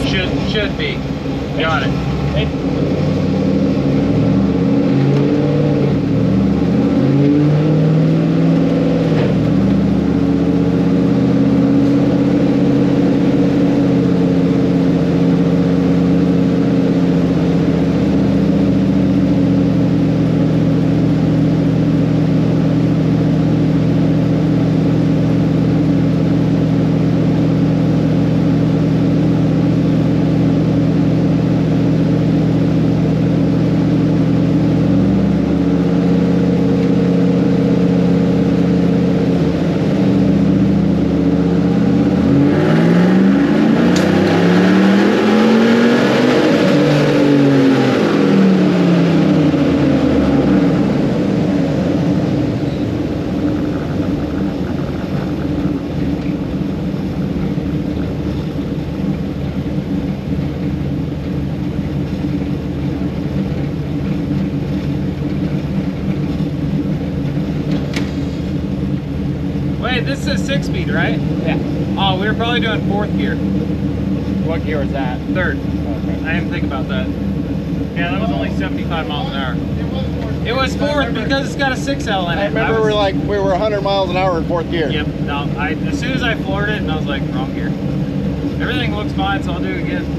Should be. Got it. Wait, this is 6-speed, right? Yeah. Oh, we were probably doing 4th gear. What gear was that? 3rd. Okay. I didn't think about that. Yeah, that was only 75 miles an hour. It was 4th because it's got a 6L in it. I remember we were 100 miles an hour in 4th gear. Yep. No, as soon as I floored it, and I was like, wrong gear. Everything looks fine, so I'll do it again.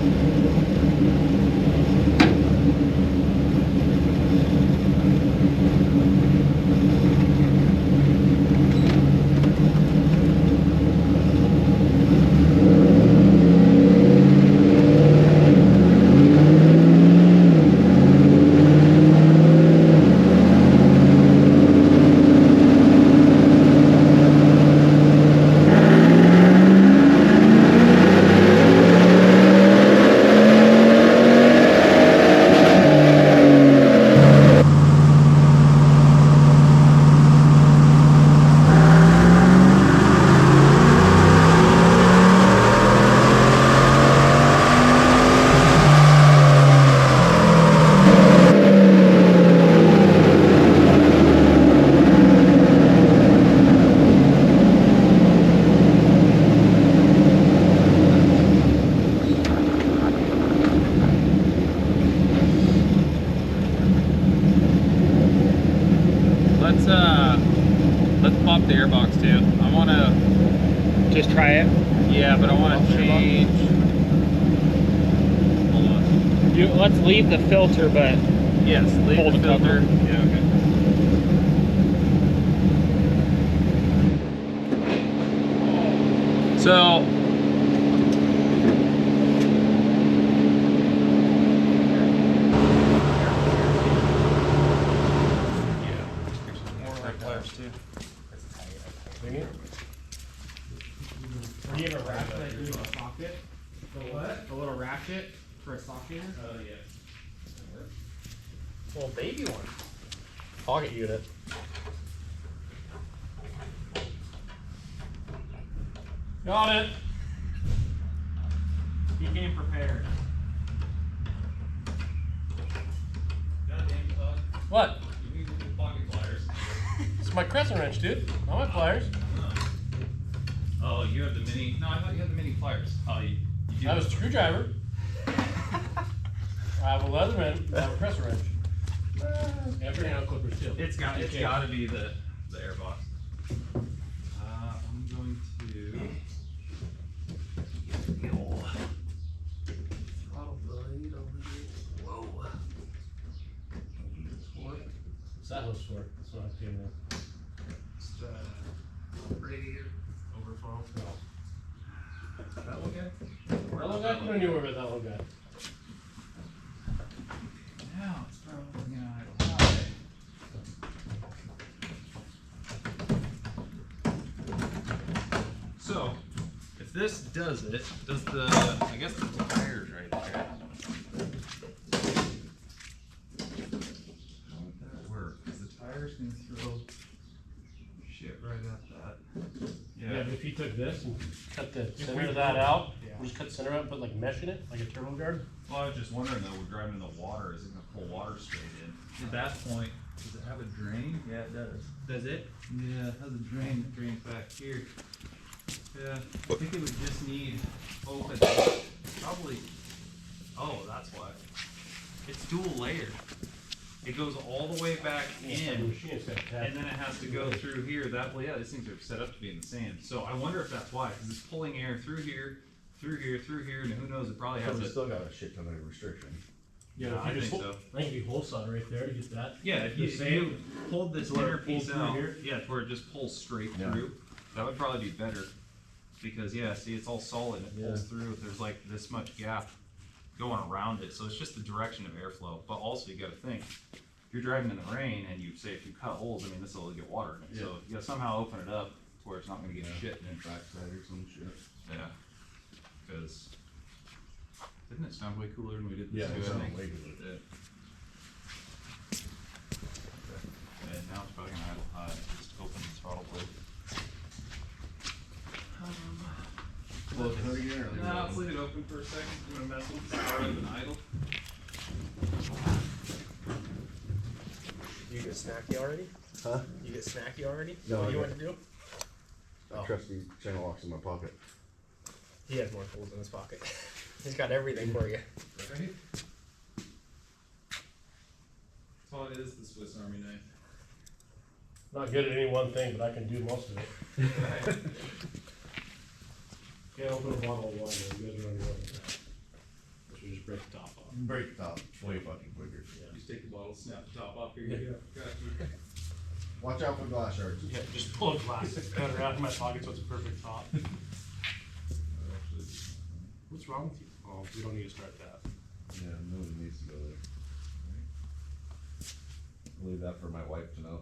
Let's pop the airbox too. I want to Just try it. Yeah, but I want to change. Hold on. Let's leave the filter, but Yes, leave pull the the filter. cover. Yeah, okay. So Do you have a ratchet that you can socket? The what? The little ratchet for a socket? Oh yeah. Little baby one. Pocket unit. Got it. He came prepared. Goddamn Todd. What? You need to do pocket pliers. It's my crescent wrench, dude. I want pliers. Oh, you have the mini. No, I thought you had the mini pliers. Oh, you do. I have a screwdriver. I have a leather wrench. I have a crescent wrench. Every nail clipper too. It's got to be the airbox. I'm going to get the old throttle blade over here. Whoa. What's that hose for? That's what I came in. Just radiator overflow. That look good? That little guy? Who knew about that little guy? Now it's probably gonna idle high. So, if this does it, does the, I guess the tires right there. How would that work? Because the tires can throw shit right at that. Yeah, but if you took this and cut the center of that out, just cut the center out and put like mesh in it, like a turbo guard. Well, I was just wondering though, we're driving in the water, is it gonna pull water straight in? At that point, does it have a drain? Yeah, it does. Does it? Yeah, it has a drain that drains back here. Yeah, I think it would just need open, probably Oh, that's why. It's dual layered. It goes all the way back in, and then it has to go through here. That way, yeah, these things are set up to be in the sand. So I wonder if that's why, because it's pulling air through here, through here, through here, and who knows? It probably has. It's still got a shit ton of restriction. Yeah, I think so. I think it'd be hole solder right there to get that. Yeah, if you pulled this inner piece out, yeah, where it just pulls straight through, that would probably be better. Because yeah, see, it's all solid. It pulls through. There's like this much gap going around it, so it's just the direction of airflow. But also, you got to think, if you're driving in the rain and you say if you cut holes, I mean, this will get water in it. So you got to somehow open it up to where it's not going to get shit in backside or some shit. Yeah, because didn't it sound way cooler when we did this? Yeah, it too, I sounded think? way cooler. And now it's probably gonna idle high. Just open the throttle blade. Close the hood again, or leave it No, open? let's leave it open for a second. I'm gonna mess with the power of an idle. You get snacky already? Huh? You get snacky already? No, What do you I want to do? Oh. Trusty channel locks in my pocket. He has more tools in his pocket. He's got everything for you. Right? That's all it is, the Swiss Army knife. Not good at any one thing, but I can do most of it. Right. Can't open a bottle of wine, though. You guys are on your own. Should just break the top off. Break the top way fucking quicker. Just take the bottle, snap the top off. Here you go. Got you. Watch out for glass shards. Yeah, just pull a glass, cut it out of my pocket so it's a perfect top. What's wrong with you? Oh, we don't need to start that. Yeah, nobody needs to go there. I'll leave that for my wife to know.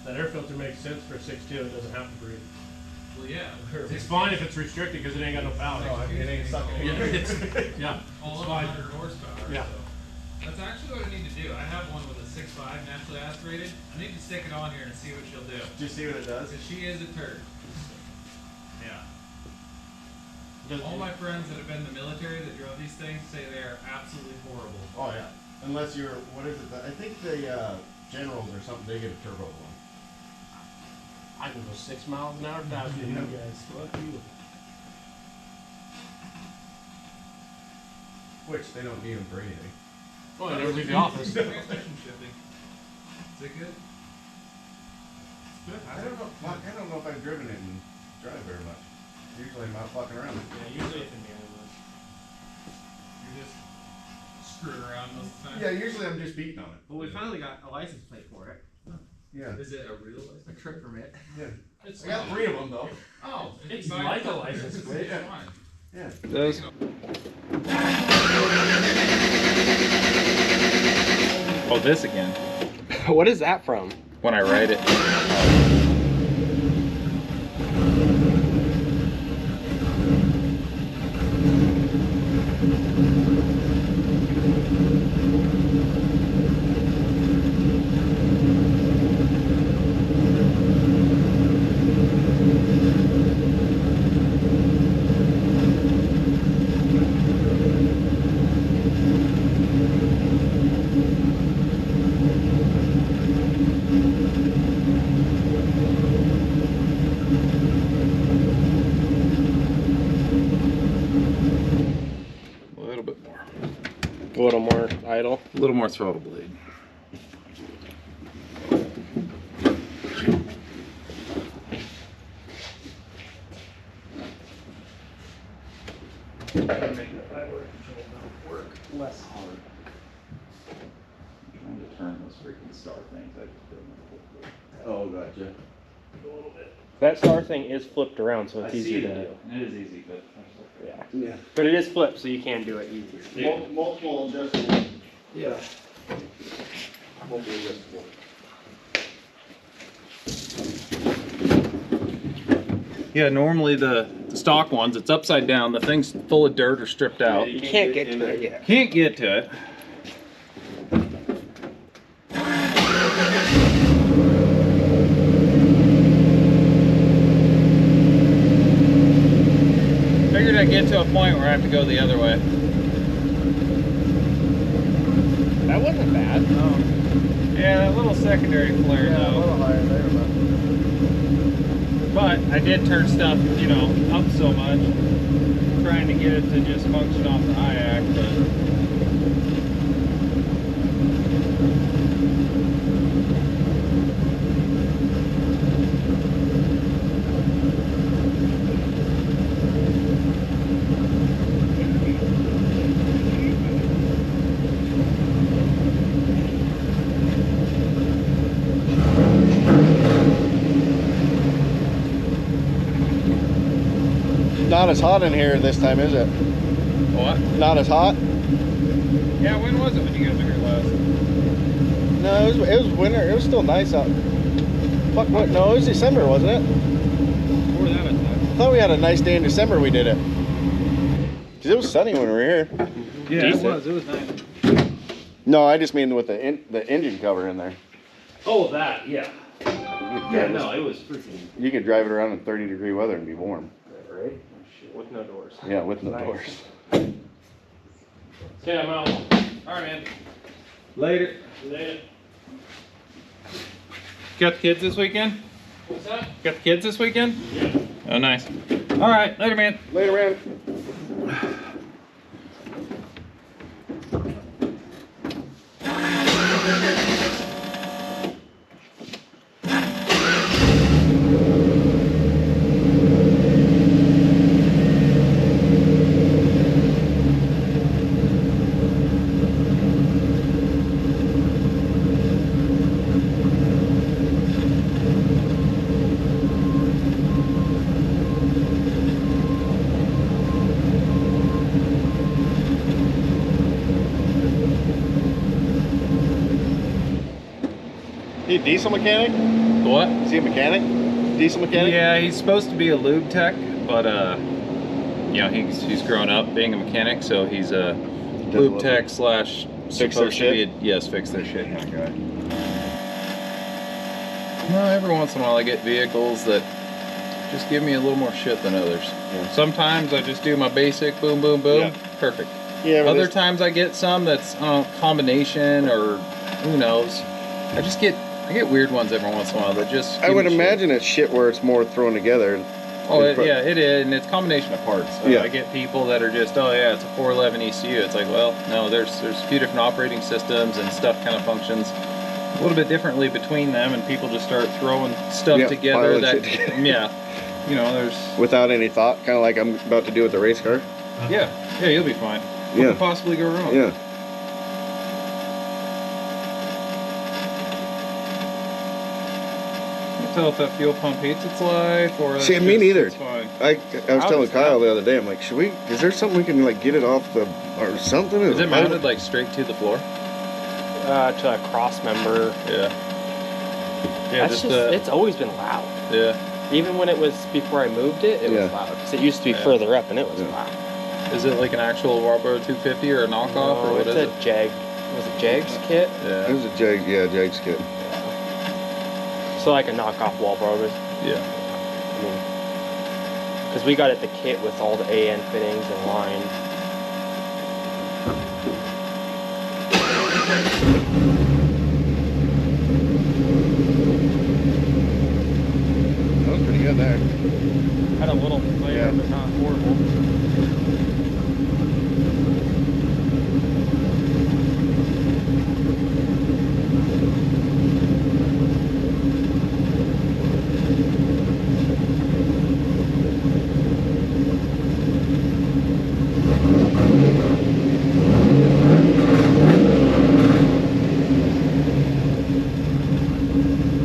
That air filter makes sense for a 6.2, it doesn't have to breathe. Well, yeah. It's fine if it's restricted because it ain't got no power. It ain't sucking. Yeah, All it's of fine. 100 horsepower. Yeah. So. That's actually what I need to do. I have one with a 6.5 naturally aspirated. I need to stick it on here and see what she'll do. Just see what it does. Because she is a turd. Yeah. Does- All my friends that have been in the military that drove these things say they are absolutely horrible. Oh yeah. Unless you're, what is it? I think the generals or something, they get a turbo one. I can go 6 miles an hour faster than you guys. Fuck you. Which they don't need them for anything. Oh, I never leave the office. Transmission shifting. Is it good? I don't know. I don't know if I've driven it and drive very much. Usually I'm out fucking around. Yeah, usually it's in the You're just screwing around most of the time? Yeah, usually I'm just beating on it. Well, we finally got a license plate for it. Yeah. Is it a real license? A trip permit. Yeah. It's I got 3 of them though. Oh, It's like a license plate. It's fine. Yeah. Those. Oh, this again. What is that from? When I write it. A little more idle. A little more throttle blade. Work less hard. I'm trying to turn those freaking star things. I just don't know. Oh, gotcha. That star thing is flipped around, so it's easier to do. It is easy, but Yeah. Yeah. But it is flipped, so you can do it easier. Multiple adjustable. Yeah. Multiple adjustable. yeah, normally the stock ones, it's upside down. The thing's full of dirt or stripped out. You can't get to it yet. Can't get to it. Figured I'd get to a point where I have to go the other way. That wasn't bad. Yeah, that little secondary flare though. higher there, but. I did turn stuff, you know, up so much, trying to get it to just function off the IAC, but Not as hot in here this time, is it? what? Not as hot? Yeah, when was it when you guys were here last? No, it was winter. It was still nice out. Fuck, what? No, it was December, wasn't it? Before that, I thought. I thought we had a nice day in December we did it. Cause it was sunny when we were here. Yeah, it was nice. No, I just mean with the engine cover in there. Oh, that, yeah. Yeah, No, it was freaking. You could drive it around in 30-degree weather and be warm. Right? With no doors. Yeah, with no Nice. doors. Okay, I'm out. Alright, man. Later. Later. Got the kids this weekend? What's that? Got the kids this weekend? Yeah. Oh, nice. Alright, later, man. Later, man. He a diesel mechanic? What? Is he a mechanic? Diesel mechanic? Yeah, he's supposed to be a lube tech, but you know, he's grown up being a mechanic, so he's a lube tech slash Fix their supposed to be shit? yes, fix their shit kind of guy. Well, every once in a while I get vehicles that just give me a little more shit than others. Yeah. Sometimes I just do my basic boom, boom, boom, Yeah. perfect. Yeah, but Other this- times I get some that's combination or who knows. I get weird ones every once in a while that just. I give would me shit. imagine it's shit where it's more thrown together. Oh, yeah, it is, and it's a combination of parts. Yeah. I get people that are just, oh yeah, it's a 411 ECU. It's like, well, no, there's a few different operating systems and stuff kind of functions a little bit differently between them, and people just start throwing stuff Yeah, together piling that, shit together. yeah, you know, there's, Without any thought, kind of like I'm about to do with the race car. yeah, you'll be fine. What Yeah. could possibly go wrong? Yeah. Can't tell if that fuel pump hates its life or See, it's me just- neither. It's fine. I was How telling is Kyle that? the other day, I'm like, is there something we can like get it off the, or something? Is it mounted like straight to the floor? To a cross member. Yeah. Yeah, That's just, it's always been loud. yeah. Even when it was before I moved it, it Yeah. was loud. Because it used to be Yeah. further up and it was Yeah. loud. Is it like an actual Marlboro 250 or a knockoff or No, what it's is a it? Jag. Was it Jag's kit? Yeah. It was a Jag, yeah, Jag's kit. So like a knockoff Walbro. Yeah. I mean, because we got it the kit with all the AN fittings and line. That was pretty good there. Had a little flavor, Yeah. but not horrible.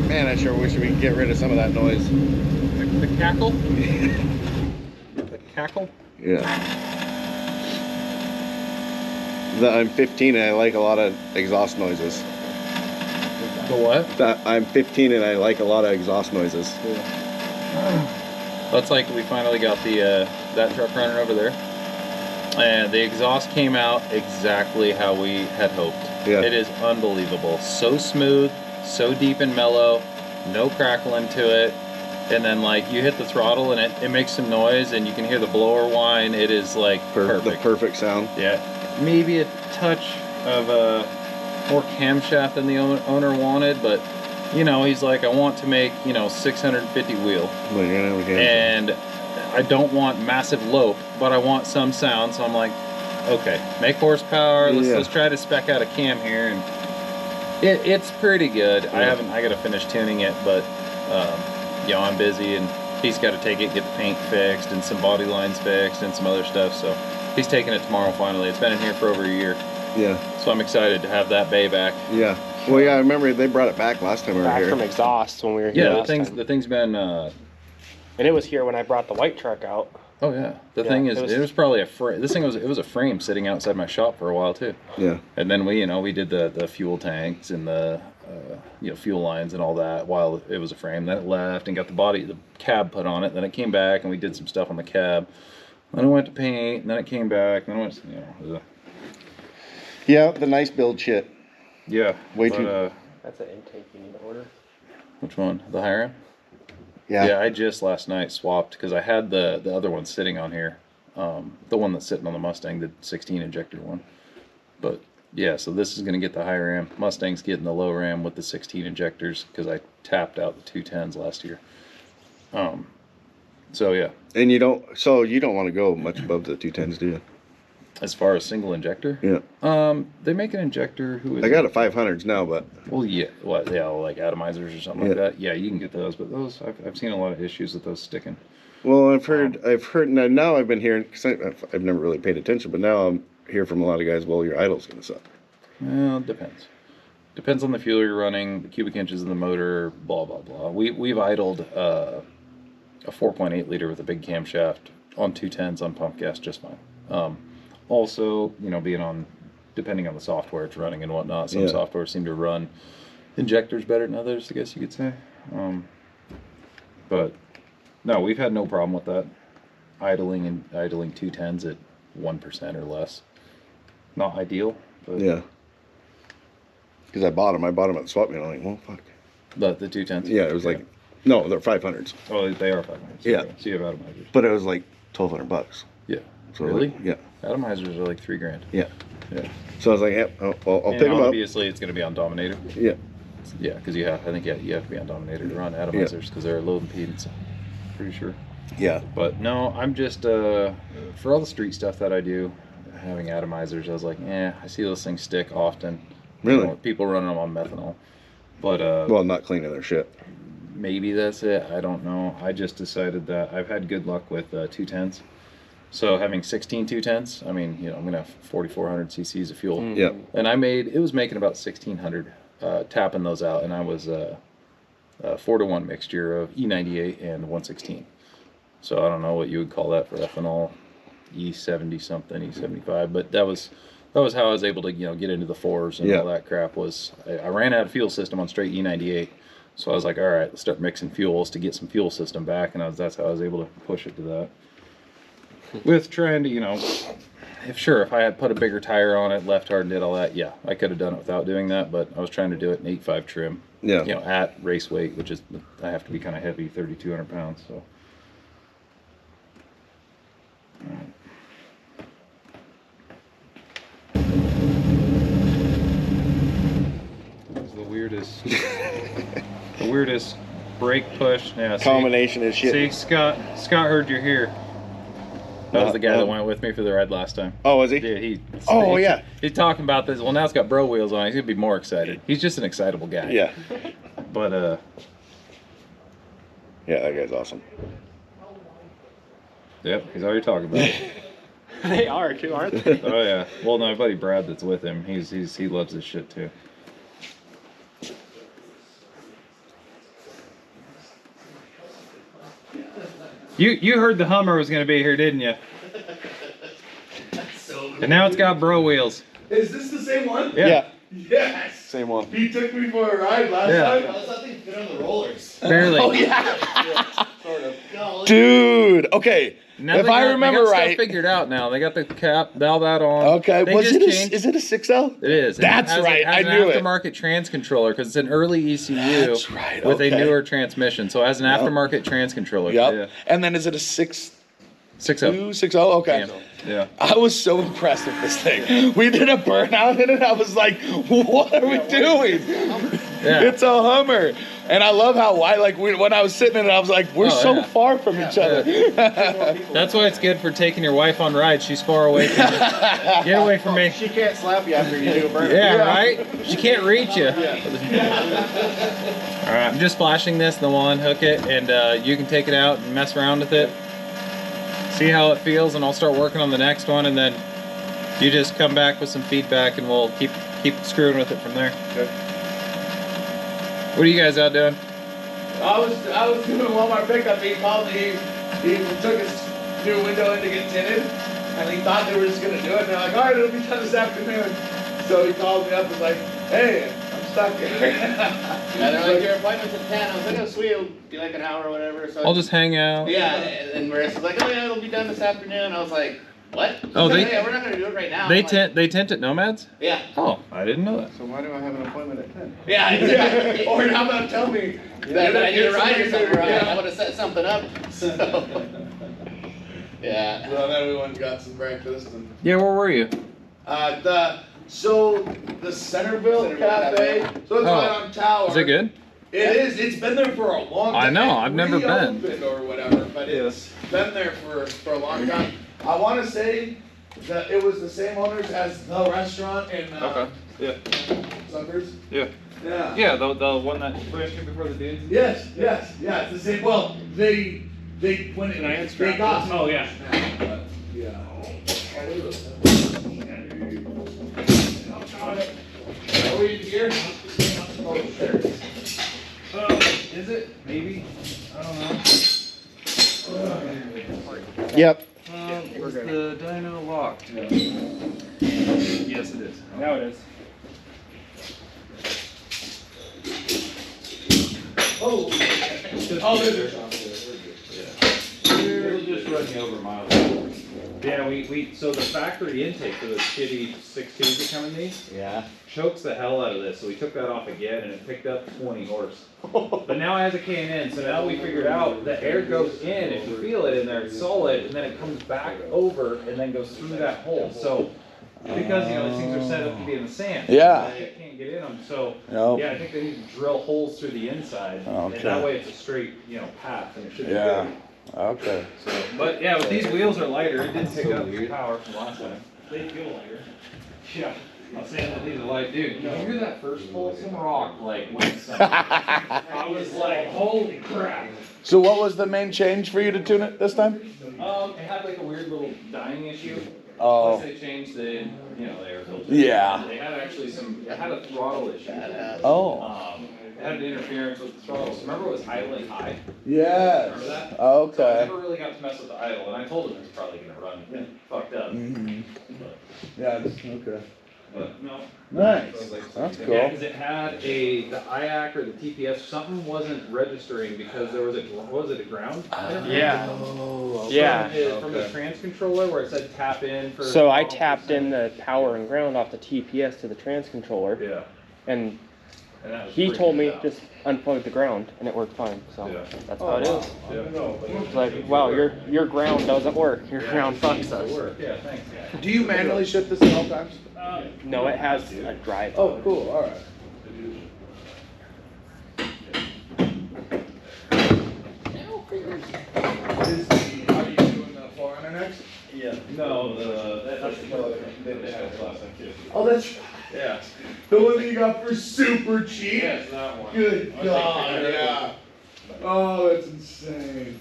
Man, I sure wish we could get rid of some of that noise. The cackle? The cackle? Yeah. I'm 15 and I like a lot of exhaust noises. The what? I'm 15 and I like a lot of exhaust noises. That's like we finally got the that truck running over there. And the exhaust came out exactly how we had hoped. Yeah. It is unbelievable. So smooth, so deep and mellow, no crackling to it. And then like you hit the throttle and it makes some noise and you can hear the blower whine. It is like The perfect. perfect sound. Yeah. Maybe a touch of more camshaft than the owner wanted, but you know, he's like, I want to make, you know, 650 wheel. Well, you're gonna have a cam. And I don't want massive lope, but I want some sound. So I'm like, okay, make horsepower. Let's try to spec out a cam here, and it's pretty good. Yeah. I got to finish tuning it, but you know, I'm busy, and he's got to take it, get the paint fixed, and some body lines fixed, and some other stuff. So he's taking it tomorrow. Finally, it's been in here for over a year. Yeah. So I'm excited to have that bay back. Yeah. Well, yeah, I remember they brought it back last time we were Back here. from exhaust when we were here. Yeah, last time. the thing's been. And it was here when I brought the white truck out. Oh yeah, the Yeah, thing is, it it was was probably a frame. This thing it was a frame sitting outside my shop for a while too. Yeah. And then we did the fuel tanks and the fuel lines and all that while it was a frame. Then it left and got the cab put on it. Then it came back and we did some stuff on the cab. Then it went to paint. And then it came back. And then it went, Yeah, the nice build shit. yeah. Way but, too- That's an intake you need to order. Which one? The higher end? Yeah. Yeah, I just last night swapped because I had the other one sitting on here, the one that's sitting on the Mustang, the 16 injector one. But yeah, so this is gonna get the high ram. Mustang's getting the low ram with the 16 injectors because I tapped out the 210s last year. So yeah, And you don't want to go much above the 210s, do you? as far as single injector, Yeah. they make an injector. Who is I got a 500s now, but Well, yeah, what? Yeah, like atomizers or something like Yeah. that. Yeah, you can get those, but those I've seen a lot of issues with those sticking. well, I've heard now I've been hearing because I've never really paid attention, but now I'm hear from a lot of guys. Well, your idle's gonna suck. Well, it depends. Depends on the fuel you're running, the cubic inches in the motor, blah blah blah. We've idled a 4.8 liter with a big camshaft on 210s on pump gas just fine. Also, you know, depending on the software it's running and whatnot, some software seem to run injectors better than others, I guess you could say. But no, we've had no problem with that. Idling 210s at 1% or less. Not ideal, but Yeah. Because I bought them at the swap meet. I'm like, well, fuck. the 210s. Yeah, it was like, no, they're 500s, Oh, they are 500. Yeah. So you have atomizers. but it was like $1,200. Yeah. So Really? like, yeah, Atomizers are like $3,000. yeah. Yeah. So I was like, yeah, I'll And pick them up. obviously, it's going to be on Dominator. Yeah. Yeah, because you have to be on Dominator to run atomizers because they're low impedance. Pretty sure. Yeah. But no, I'm just for all the street stuff that I do, having atomizers, I was like, I see those things stick often. Really? You know, people running them on methanol, but Well, not cleaning their shit. maybe that's it. I don't know. I just decided that I've had good luck with 210s. So having 16 210s, I mean, you know, I'm gonna have 4,400 cc's of fuel. Yeah. And it was making about 1,600 tapping those out, and I was a 4-to-1 mixture of E98 and 116. So I don't know what you would call that for ethanol, E70 something, E75, but that was how I was able to, you know, get into the fours and all that crap. Was I ran out of fuel system on straight E98, so I was like, all right, let's start mixing fuels to get some fuel system back, and that's how I was able to push it to that. With trying to, you know, if I had put a bigger tire on it, left hard and did all that, yeah, I could have done it without doing that, but I was trying to do it in 8.5 trim. Yeah. You know, at race weight, which is, I have to be kind of heavy, 3,200 pounds, so. It's the weirdest brake push. Yeah, see, Combination of shit. see, Scott heard you're here. That was the guy that went with me for the ride last time. Oh, was he? Dude, Oh, yeah. He's talking about this. Well, now it's got bro wheels on. He's gonna be more excited. He's just an excitable guy. Yeah. But Yeah, that guy's awesome. yep, he's already talking about it. They are too, aren't they? Oh yeah. Well, no, my buddy Brad that's with him, he loves this shit too. You heard the Hummer was gonna be here, didn't you? And now it's got bro wheels. Is this the same one? Yeah. Yes. Same one. He took me for a ride last Yeah. time. That thing fit on the rollers. Barely. Oh, Golly. Dude, okay. Now If they I got- remember they got right. Stuff figured out now. They got the cap, valve that on. Okay, They was just it changed- is it a 6L? It is. That's right, It has I an knew it. aftermarket trans controller because it's an early ECU That's right, with okay. a newer transmission. So it has an aftermarket trans controller. Yep. Yeah. And then is it a 6.2, 6.0. 6.0? Okay. Yeah. I was so impressed with this thing. We did a burnout in it. I was like, what are we doing? Yeah. It's a Hummer. And I love how wide, like, when I was sitting in it, I was like, we're so far from each other. That's why it's good for taking your wife on rides. She's far away from you. Get away from me. She can't slap you after you do a burn. Yeah, right? She can't reach you. All right, I'm just flashing this, then we'll unhook it, and you can take it out and mess around with it. See how it feels, and I'll start working on the next one, and then you just come back with some feedback, and we'll keep screwing with it from there. Okay. What are you guys out doing? I was doing Walmart pickup. He called me. He took his new window in to get tinted, and he thought they were just gonna do it. And they're like, all right, it'll be done this afternoon. So he called me up and was like, hey, I'm stuck. Yeah, they're like, your appointment's at 10. I was like, oh, sweet, it'll be like an hour or whatever. So I'll just hang out. yeah, and Marissa's like, oh yeah, it'll be done this afternoon. I was like, what? Oh, they- yeah, we're not gonna do it right now. They I'm like, tent at Nomads? Yeah. Oh, I didn't know that. So why do I have an appointment at 10? Yeah, exactly. Or how about tell me that I need a ride or something. Yeah. I would have set something up. So. Yeah. So then we went and got some breakfast and Yeah, where were you? the Centerville Cafe. So it's right on Tower. Is it good? It is. It's been there for a long time. I know, I've never been. Reopened or whatever, but it's been there for a long time. I want to say that it was the same owners as the restaurant in Yeah. Suckers. Yeah. Yeah. Yeah, the one that pushed before the dudes. Yes. Yeah. It's the same. Well, they when it, they got. Oh yeah. But, yeah. Are we here? Oh, sure. Is it? Maybe? I don't know. Yep. Is the dyno locked? Yes, it is. Now it is. Oh, there's a It'll just run you over miles. Yeah, so the factory intake for those shitty 6.2s that come in these chokes the hell out of this. So we took that off again and it picked up 20 horse. But now it has a K&N, so now we figured out the air goes in, if you feel it in there, it's solid, and then it comes back over and then goes through that hole. So because these things are set up to be in the sand, Yeah. they can't get in them. So Nope. yeah, I think they need to drill holes through the inside, and that way it's a straight path, and it should be good. Okay. So, but yeah, with these wheels are lighter. It did pick up power from last time. They feel lighter. Yeah, I was saying that these are light, dude. Did you hear that first pull? Some rock like went somewhere. I was like, holy crap. So what was the main change for you to tune it this time? It had like a weird little dying issue. Oh. Plus they changed the the air filter. Yeah. They had actually it had a throttle issue. Oh. It had an interference with the throttle. So remember it was idling high? Yes. Remember that? So I Okay. never really got to mess with the idle, and I told him it was probably going to run fucked up. Mhm. But, Yeah. Okay. but no. Nice. So I was like, That's yeah, cool. because it had the IAC or the TPS, something wasn't registering because there was a ground? Yeah. Oh. Yeah. From the trans controller where it said tap in for. So I tapped in the power and ground off the TPS to the trans controller, Yeah. and And that was he freaking told me out. just unplug the ground, and it worked fine. So Yeah. that's how it is. Yeah. It's like, wow, your ground doesn't work. Your ground fucks us. Yeah, thanks. Do you manually shift this at all times? No, it has a drive. Oh, cool. All right. Are you doing the 400 next? No, that's the Oh, that's Yeah. the one that you got for super cheap. Yes, that one. Good God, yeah. Oh, that's insane.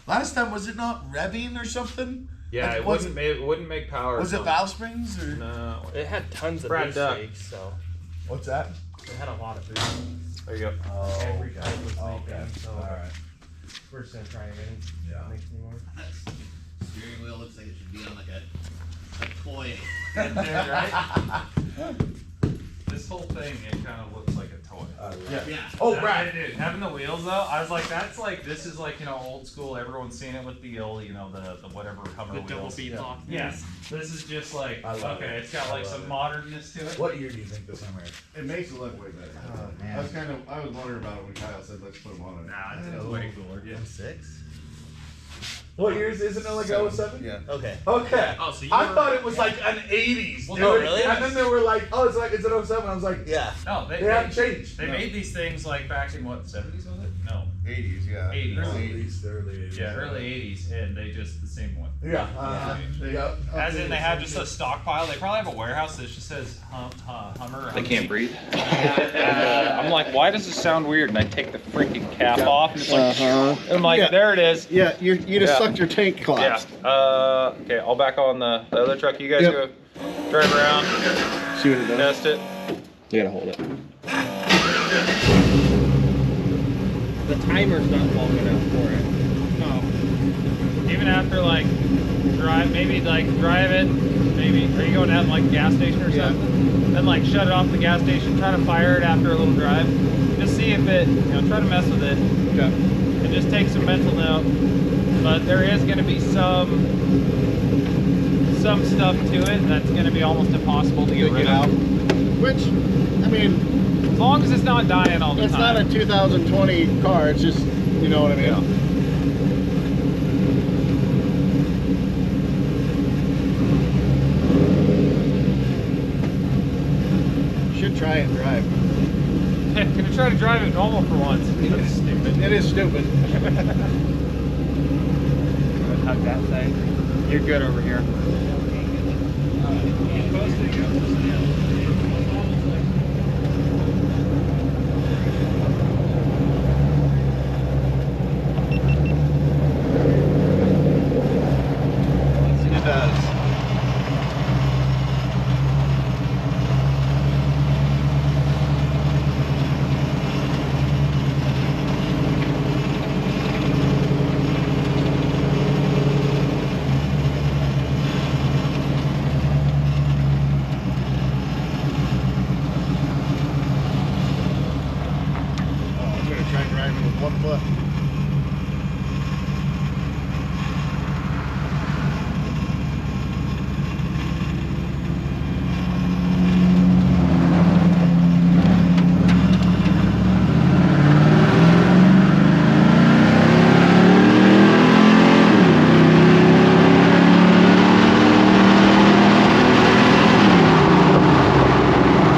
Last time, was it not revving or something? Yeah, Like, it wouldn't make power. Was it valve springs or? No. It had tons of Brad boost Duck. leaks, so What's that? it had a lot of boost. There you go. Oh, Every guy was leaking, okay. so All right. we're just gonna try again. Yeah. Make some more. Steering wheel looks like it should be on like a toy. This whole thing, it kind of looks like a toy. Yeah. Oh, That- Brad. dude, having the wheels though, I was like, this is like, old school, everyone's seen it with the old, the whatever Hummer The double wheels. bead lock. Yes, this is just like, I love okay, it. it's got like some modernness to it. What year do you think this Hummer is? It makes it look way better. Oh, man. I was wondering about it when Kyle said let's put them on it. Nah, it's way cooler. Six? What years isn't it like 07? Yeah. Okay. Okay. Oh, so you I were- thought it was like an 80s, dude. Oh, really? And then they were like, oh, it's like, is it 07? I was like, Yeah. No, they haven't changed. They made these things like back in what, 70s was it? No, 80s, yeah. 80s. Early 80s. Yeah, early 80s, and they just the same one. Yeah. Yeah. As in, they have just a stockpile. They probably have a warehouse that just says Hummer. They can't breathe. I'm like, why does this sound weird? And I take the freaking cap off, and it's like, and I'm like, Yeah. there it is. Yeah, you just Yeah. sucked your tank Yeah. collapsed. Okay, I'll back on the other truck. You guys Yep. go drive around, See what it does. test it. You gotta hold it. The timer's not long enough for it. No. Even after like drive it, maybe are you going out like a gas station or something? Then like shut it off the gas station, try to fire it after a little drive. Just see if it, try to mess with it. Okay. And just take some mental note. But there is gonna be some stuff to it that's gonna be almost impossible to get rid of. Which, I mean, As long as it's not dying all the it's time. not a 2020 car. It's just, you know what I mean. Should try and drive. Gonna try to drive it normal for once. That's stupid. It is stupid. Hug that thing. You're good over here. It does. I'm gonna try driving with one foot.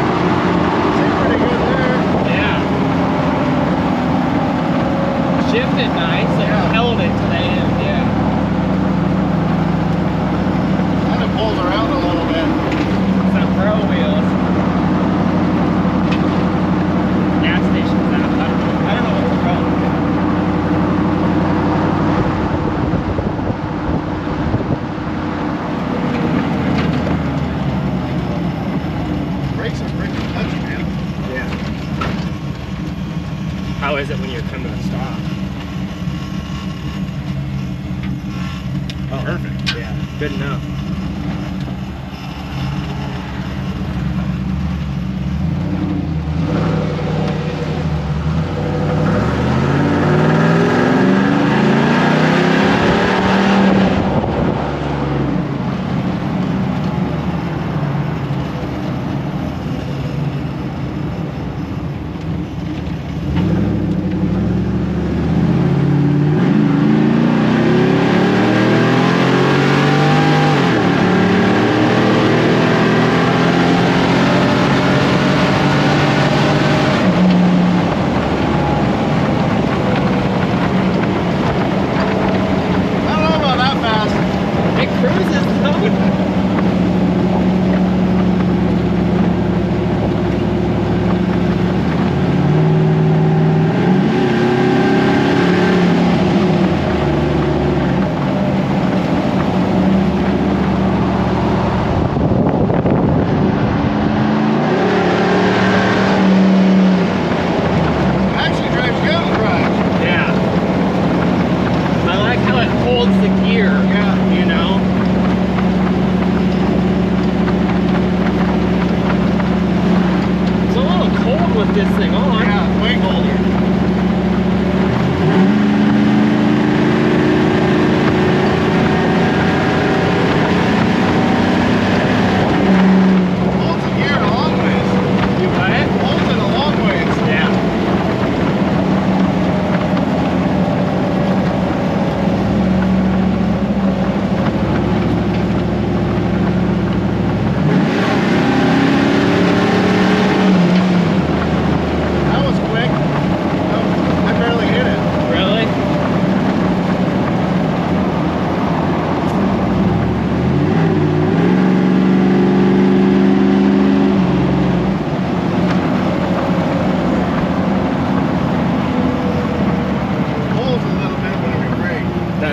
Pretty good there. Yeah. Shifted nice and held it to the end, yeah. Kind of pulls around a little bit. Some pro wheels. Gas station's out. I don't know what's wrong. Brakes are freaking touchy, man. Yeah. How is it when you're coming to stop? Oh, perfect. Yeah, good enough.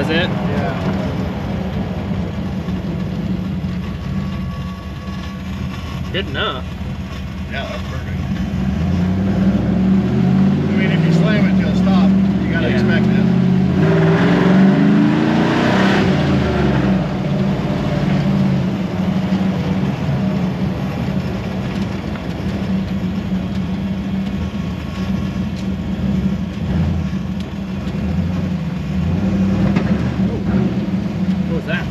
does it. Yeah. Good enough. Yeah, that's perfect. I mean, if you slam it till it stop, you gotta expect it. What was that?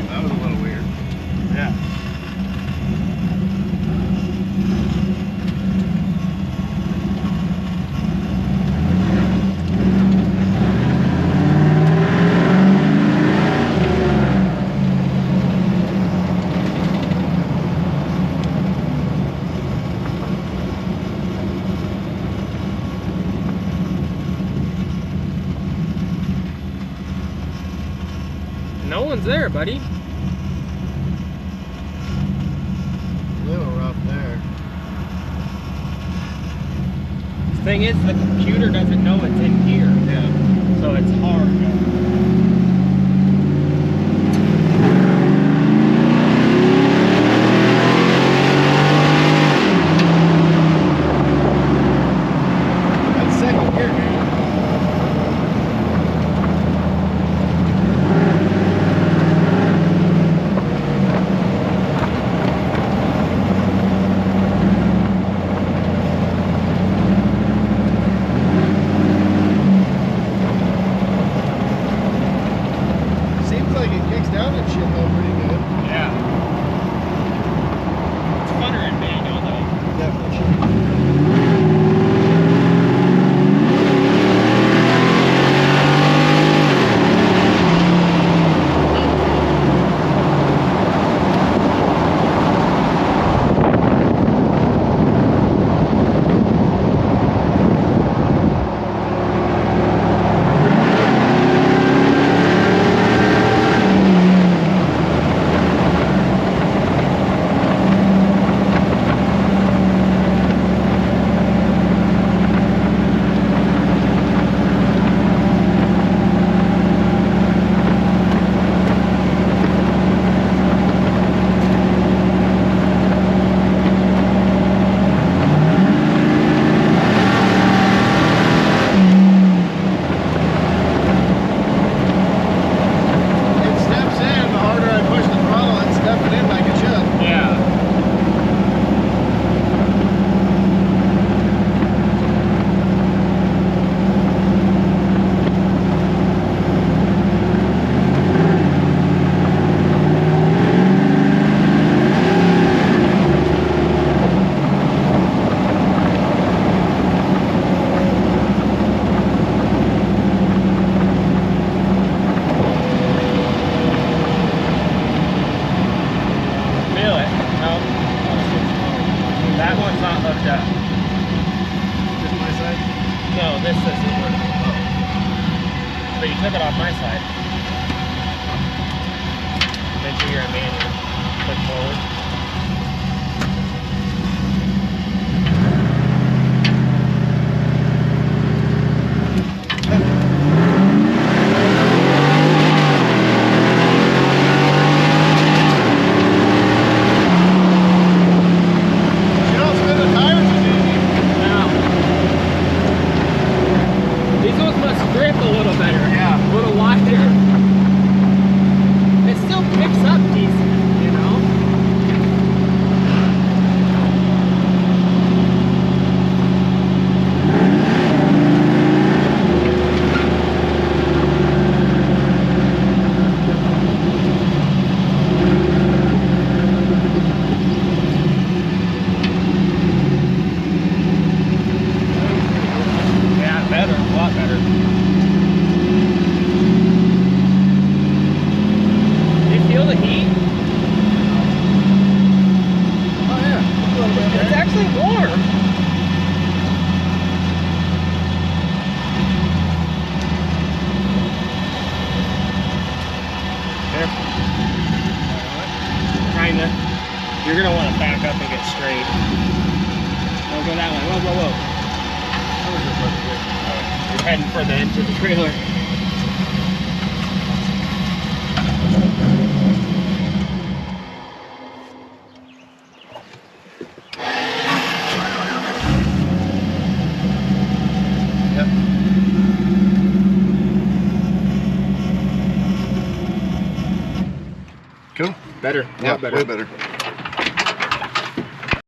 That was a little weird. Yeah. No one's there, buddy. A little rough there. The thing is, the computer doesn't know it's in here. Yeah. So it's hard. That's second gear, dude. Seems like it kicks down that shit though pretty good. Yeah. It's funner in manual though. Definitely. It steps in, the harder I push the throttle, it's stepping in like it should. Yeah. Feel it. No. That one's not hooked up. Just my side. No, this isn't working. But you took it off my side. Make sure you're in manual. Click forward. You don't spin the tires as easy. Now, these ones must grip a little better. Yeah. A little wider. It still picks up decent, you know? Yeah, better, a lot better. Do you feel the heat? Oh yeah, a little bit It's there. actually warm. Careful. Kinda. You're gonna want to back up and get straight. Don't go that way. Whoa, whoa, whoa. You're heading for the edge of the trailer. Better. A Yeah, lot better. way better.